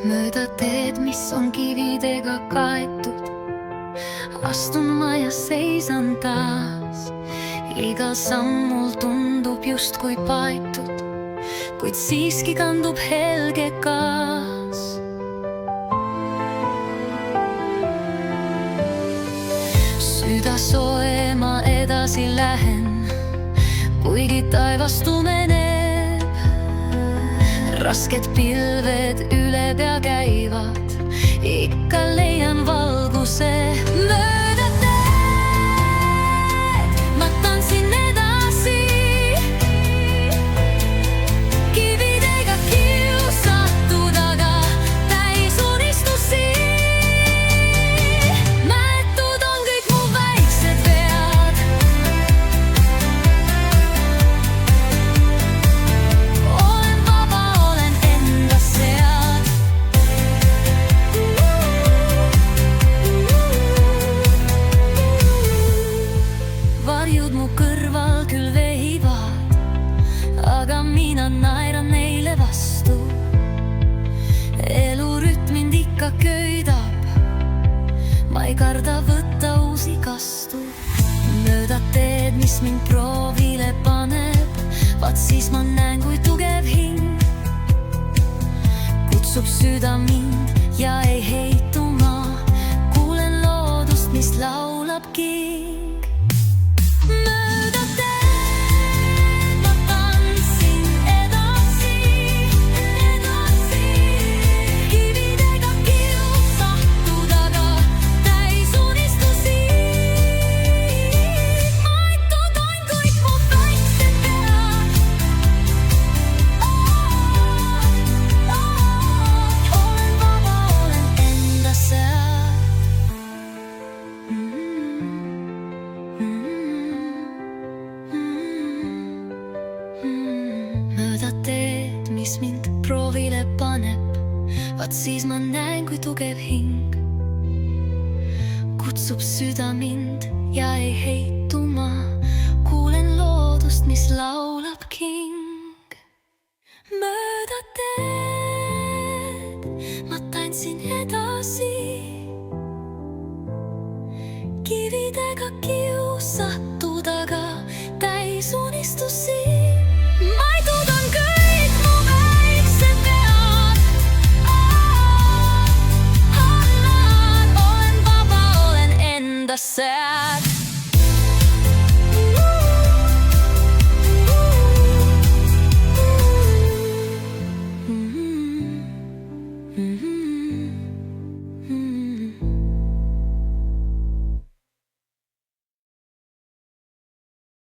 Mööda teed, mis on kividega kaetud, astun ma ja seisan taas. Igal sammul tundub justkui paetud, kuid siiski kandub helge gaas. Süda soe ma edasi lähen, kuigi taevas tumeneb. Rasked pilved üle pea käivad, ikka leian valguse. Mööda teed ma tantsin edasi, kividega kiusatud, aga täis unistusi. Mäetud on kõik mu väiksed vead, olen vaba, olen enda sead. Varjud mu kõrval küll vehivad, aga mina naeran neile vastu. Elurütm mind ikka köidab, ma ei karda võtta uusi kastu. Mööda teed, mis mind proovile paneb, vaat siis ma näen, kui tugev hing kutsub süda mind ja ei heitu ma. Kuulen loodust, mis laulab king. Mööda teed ma tantsin edasi, kividega kiusatud, aga täis unistusi. Maetud on kõik mu väiksed vead, olen vaba, olen enda sead. Mööda teed, mis mind proovile paneb, vaat siis ma näen, kui tugev hing kutsub süda mind ja ei heitu ma. Kuulen loodust, mis laulab king. Mööda teed ma tantsin edasi, kividega kiusatud, aga täis unistusi. Maetud on kõik mu väiksed vead, olen vaba, olen enda sead. Mm-hmm.